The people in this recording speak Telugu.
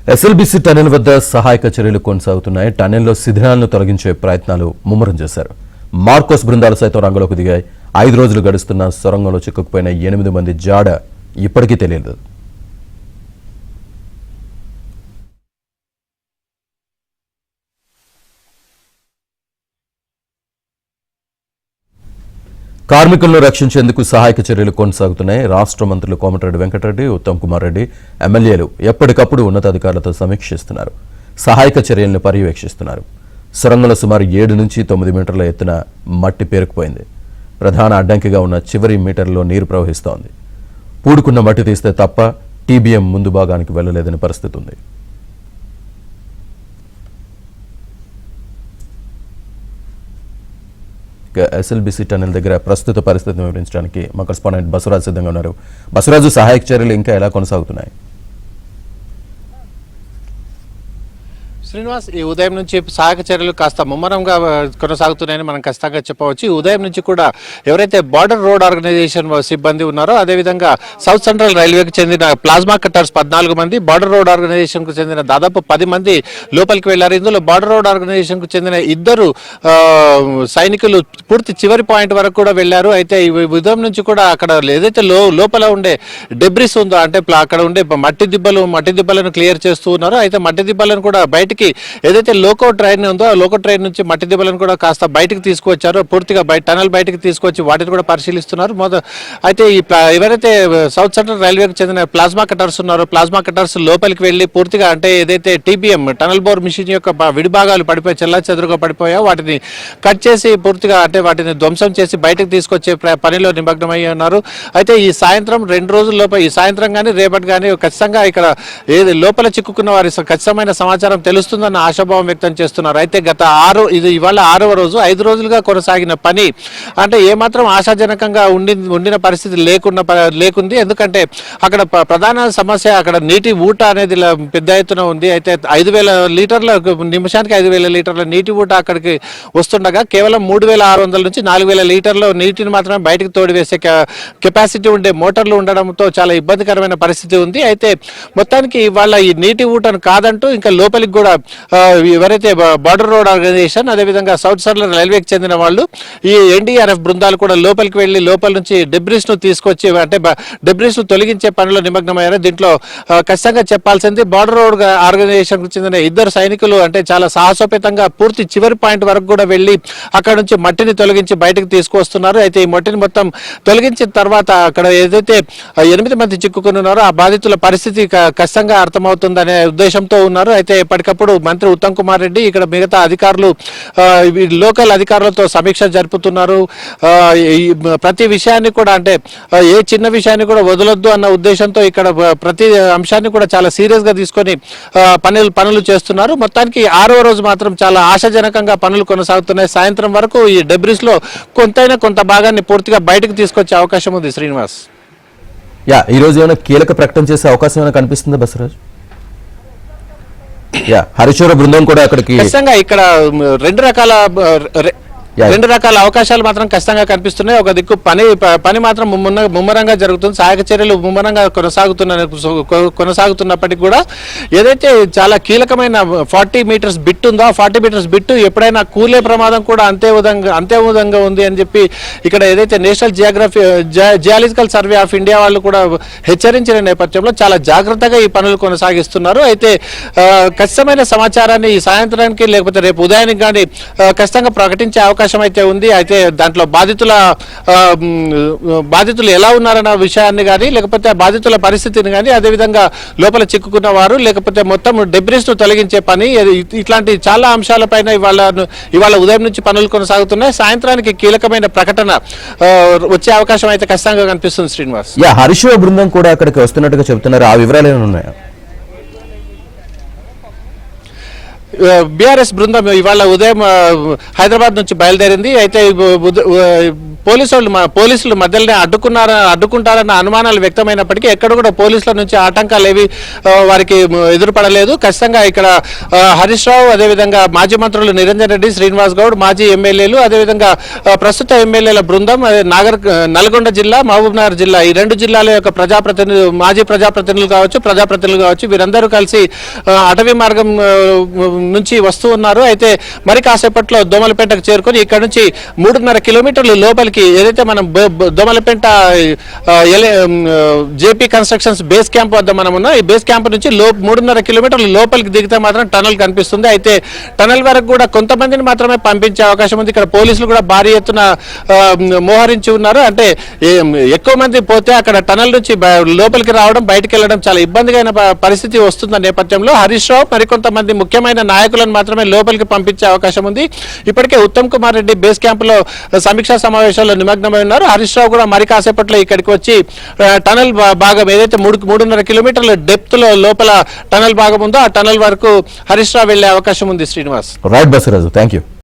ఎస్ఎల్బీసీ టనెల్ వద్ద సహాయక చర్యలు కొనసాగుతున్నాయి. టనెల్లో శిథిలాలను తొలగించే ప్రయత్నాలు ముమ్మరం చేశారు. మార్కోస్ బృందాలు సైతం రంగంలోకి దిగాయి. 5 రోజులు గడుస్తున్న సొరంగంలో చిక్కుకుపోయిన 8 మంది జాడ ఇప్పటికీ తెలియలేదు. కార్మికులను రక్షించేందుకు సహాయక చర్యలు కొనసాగుతున్నాయి. రాష్ట్ర మంత్రులు కోమటిరెడ్డి వెంకటరెడ్డి, ఉత్తమ్ కుమార్ రెడ్డి, ఎమ్మెల్యేలు ఎప్పటికప్పుడు ఉన్నతాధికారులతో సమీక్షిస్తున్నారు. సహాయక చర్యలను పర్యవేక్షిస్తున్నారు. సొరంగంలో సుమారు 7 నుంచి 9 మీటర్ల ఎత్తున మట్టి పేరుకుపోయింది. ప్రధాన అడ్డంకిగా ఉన్న చివరి మీటర్లో నీరు ప్రవహిస్తోంది. పూడుకున్న మట్టి తీస్తే తప్ప టీబీఎం ముందు భాగానికి వెళ్లలేదని పరిస్థితి ఉంది. ఎస్ఎల్బీసీ టనెల్ దగ్గర ప్రస్తుత పరిస్థితిని వివరించడానికి మా కరెస్పాండెంట్ బసవరాజు సిద్ధంగా ఉన్నారు. బసవరాజు, సహాయక చర్యలు ఇంకా ఎలా కొనసాగుతున్నాయి? శ్రీనివాస్, ఈ ఉదయం నుంచి సహాయక చర్యలు కాస్త ముమ్మరంగా కొనసాగుతున్నాయని మనం ఖచ్చితంగా చెప్పవచ్చు. ఈ ఉదయం నుంచి కూడా ఎవరైతే బార్డర్ రోడ్ ఆర్గనైజేషన్ సిబ్బంది ఉన్నారో, అదేవిధంగా సౌత్ సెంట్రల్ రైల్వేకి చెందిన ప్లాస్మా కట్టర్స్ 14 మంది, బార్డర్ రోడ్ ఆర్గనైజేషన్కు చెందిన దాదాపు 10 మంది లోపలికి వెళ్లారు. ఇందులో బార్డర్ రోడ్ ఆర్గనైజేషన్కు చెందిన 2 సైనికులు పూర్తి చివరి పాయింట్ వరకు కూడా వెళ్లారు. అయితే ఈ ఉదయం నుంచి కూడా అక్కడ ఏదైతే లోపల ఉండే డెబ్రిస్ ఉందో, అంటే అక్కడ ఉండే మట్టి దిబ్బలను క్లియర్ చేస్తూ ఉన్నారు. అయితే మట్టి దిబ్బలను కూడా బయటికి ఏదైతే లోకో ట్రైన్ ఉందో ఆ లోకో ట్రైన్ నుంచి మట్టి దిబ్బలను కూడా కాస్త బయటకు తీసుకువచ్చారు. పూర్తిగా టనల్ బయటకు తీసుకొచ్చి వాటిని కూడా పరిశీలిస్తున్నారు. అయితే ఎవరైతే సౌత్ సెంట్రల్ రైల్వేకి చెందిన ప్లాస్మా కట్టర్స్ ఉన్నారో, ప్లాస్మా కట్టర్స్ లోపలికి వెళ్లి పూర్తిగా అంటే ఏదైతే టీబీఎం టనల్ బోర్ మిషన్ యొక్క విడిభాగాలు పడిపోయి చెల్లాచెదురుగా పడిపోయాయో వాటిని కట్ చేసి పూర్తిగా అంటే వాటిని ధ్వంసం చేసి బయటకు తీసుకొచ్చే పనిలో నిమగ్నమై ఉన్నారు. అయితే ఈ సాయంత్రం 2 రోజుల లోపల, ఈ సాయంత్రం కానీ రేపటి కానీ ఖచ్చితంగా ఇక్కడ ఏది లోపల చిక్కుకున్న వారి ఖచ్చితమైన సమాచారం తెలుస్తుందన్న ఆశాభావం వ్యక్తం చేస్తున్నారు. అయితే ఇవాళ 6వ రోజు, 5 రోజులుగా కొనసాగిన పని అంటే ఏమాత్రం ఆశాజనకంగా ఉండిన పరిస్థితి లేకుంది. ఎందుకంటే అక్కడ ప్రధాన సమస్య అక్కడ నీటి ఊట అనేది పెద్ద ఎత్తున ఉంది. అయితే 5,000 లీటర్ల నిమిషానికి 5,000 లీటర్ల నీటి ఊట అక్కడికి వస్తుండగా కేవలం 3,600 నుంచి 4,000 లీటర్ల నీటిని మాత్రమే బయటకు తోడివేసే కెపాసిటీ ఉండే మోటార్లు ఉండడంతో చాలా ఇబ్బందికరమైన పరిస్థితి ఉంది. అయితే మొత్తానికి ఇవాళ ఈ నీటి ఊటను కాదంటూ ఇంకా లోపలికి కూడా ఎవరైతే బార్డర్ రోడ్ ఆర్గనైజేషన్, అదేవిధంగా సౌత్ సెంట్రల్ రైల్వేకి చెందిన వాళ్ళు, ఈ ఎన్డీఆర్ఎఫ్ బృందాలు కూడా లోపలికి వెళ్లి లోపల నుంచి డెబ్రిస్ ను తీసుకొచ్చి అంటే డెబ్రిస్ ను తొలగించే పనిలో నిమగ్నమయ్యారు. దీంట్లో ఖచ్చితంగా చెప్పాల్సింది బార్డర్ రోడ్ ఆర్గనైజేషన్ కు చెందిన 2 సైనికులు అంటే చాలా సాహసోపేతంగా పూర్తి చివరి పాయింట్ వరకు కూడా వెళ్లి అక్కడ నుంచి మట్టిని తొలగించి బయటకు తీసుకొస్తున్నారు. అయితే ఈ మట్టిని మొత్తం తొలగించిన తర్వాత అక్కడ ఏదైతే 8 మంది చిక్కుకుని ఉన్నారో ఆ బాధితుల పరిస్థితి ఖచ్చితంగా అర్థమవుతుందనే ఉద్దేశంతో ఉన్నారు. అయితే ఎప్పటికప్పుడు మంత్రి ఉత్తమ్ కుమార్ రెడ్డి ఇక్కడ మిగతా అధికారులు లోకల్ అధికారులతో సమీక్ష జరుపుతున్నారు. ప్రతి విషయాన్ని కూడా అంటే ఏ చిన్న విషయాన్ని కూడా వదలొద్దు అన్న ఉద్దేశంతో ఇక్కడ ప్రతి అంశాన్ని కూడా చాలా సీరియస్ గా తీసుకొని పనులు చేస్తున్నారు. మొత్తానికి 6వ రోజు మాత్రం చాలా ఆశాజనకంగా పనులు కొనసాగుతున్నాయి. సాయంత్రం వరకు ఈ డెబ్రిస్ లో కొంత భాగాన్ని పూర్తిగా బయటకు తీసుకొచ్చే అవకాశం ఉంది. శ్రీనివాస్, ఈ రోజు ఏమైనా కీలక ప్రకటన చేసే అవకాశం ఏమైనా కనిపిస్తుందా బసవరాజ్? హరీశ్వర బృందం కూడా అక్కడికి ఖచ్చితంగా ఇక్కడ రెండు రకాల అవకాశాలు మాత్రం ఖచ్చితంగా కనిపిస్తున్నాయి. ఒక దిక్కు పని మాత్రం ముమ్మరంగా జరుగుతుంది. సహాయక చర్యలు ముమ్మరంగా కొనసాగుతున్నప్పటికీ కూడా ఏదైతే చాలా కీలకమైన 40 మీటర్స్ బిట్ ఉందో ఆ 40 మీటర్స్ బిట్టు ఎప్పుడైనా కూలే ప్రమాదం కూడా అంతే విధంగా ఉంది అని చెప్పి ఇక్కడ ఏదైతే national geological survey of India వాళ్ళు కూడా హెచ్చరించిన నేపథ్యంలో చాలా జాగ్రత్తగా ఈ పనులు కొనసాగిస్తున్నారు. అయితే ఖచ్చితమైన సమాచారాన్ని ఈ సాయంత్రానికి లేకపోతే రేపు ఉదయానికి కానీ ఖచ్చితంగా ప్రకటించే అవకాశం అయితే ఉంది. అయితే దాంట్లో బాధితులు ఎలా ఉన్నారన్న విషయాన్ని కానీ, లేకపోతే బాధితుల పరిస్థితిని కానీ, అదేవిధంగా లోపల చిక్కుకున్న వారు, లేకపోతే మొత్తం డెబ్రిస్ ను తొలగించే పని, ఇట్లాంటి చాలా అంశాలపైన ఇవాళ ఉదయం నుంచి పనులు కొనసాగుతున్నాయి. సాయంత్రానికి కీలకమైన ప్రకటన వచ్చే అవకాశం అయితే ఖచ్చితంగా కనిపిస్తుంది. శ్రీనివాస్, హరీశ్వర బృందం కూడా అక్కడికి వస్తున్నట్టుగా చెబుతున్నారు. ఆ వివరాలు ఏమైనా ఉన్నాయా? బీఆర్ఎస్ బృందం ఇవాళ ఉదయం హైదరాబాద్ నుంచి బయలుదేరింది. అయితే పోలీసులు మధ్యలోనే అడ్డుకుంటారన్న అనుమానాలు వ్యక్తమైనప్పటికీ ఎక్కడ కూడా పోలీసుల నుంచి ఆటంకాలు ఏవి వారికి ఎదురుపడలేదు. ఖచ్చితంగా ఇక్కడ హరీష్ రావు, అదేవిధంగా మాజీ మంత్రులు నిరంజన్ రెడ్డి, శ్రీనివాస్ గౌడ్, మాజీ ఎమ్మెల్యేలు, అదేవిధంగా ప్రస్తుత ఎమ్మెల్యేల బృందం, నల్గొండ జిల్లా, మహబూబ్ నగర్ జిల్లా, ఈ రెండు జిల్లాల యొక్క మాజీ ప్రజాప్రతినిధులు కావచ్చు, వీరందరూ కలిసి అటవీ మార్గం నుంచి వస్తూ ఉన్నారు. అయితే మరి కాసేపట్లో దోమలపేటకు చేరుకొని ఇక్కడ నుంచి 3.5 కిలోమీటర్లు లోపలికి ఏదైతే మనం Domalapeta JP constructions base camp వద్ద మనం ఉన్నాం. ఈ బేస్ క్యాంప్ నుంచి 3.5 కిలోమీటర్లు లోపలికి దిగితే మాత్రం టనల్ కనిపిస్తుంది. అయితే టనల్ వరకు కూడా కొంతమందిని మాత్రమే పంపించే అవకాశం ఉంది. ఇక్కడ పోలీసులు కూడా భారీ ఎత్తున మోహరించి ఉన్నారు. అంటే ఎక్కువ మంది పోతే అక్కడ టనల్ నుంచి లోపలికి రావడం, బయటకు వెళ్ళడం చాలా ఇబ్బందిగా పరిస్థితి వస్తున్న నేపథ్యంలో హరీష్ రావు మరికొంతమంది ముఖ్యమైన నాయకులను మాత్రమే లోపలికి పంపించే అవకాశం ఉంది. ఇప్పటికే ఉత్తమ్ కుమార్ రెడ్డి బేస్ క్యాంప్ లో సమీక్షా సమావేశాల్లో నిమగ్నమై ఉన్నారు. హరీష్ రావు కూడా మరి కాసేపట్లో ఇక్కడికి వచ్చి టనల్ భాగం ఏదైతే 3.5 కిలోమీటర్ల డెప్త్ లో లోపల టనల్ భాగం ఉందో ఆ టనల్ వరకు హరీష్ రావు వెళ్లే అవకాశం ఉంది. Srinivas. Right Basaraju, thank you.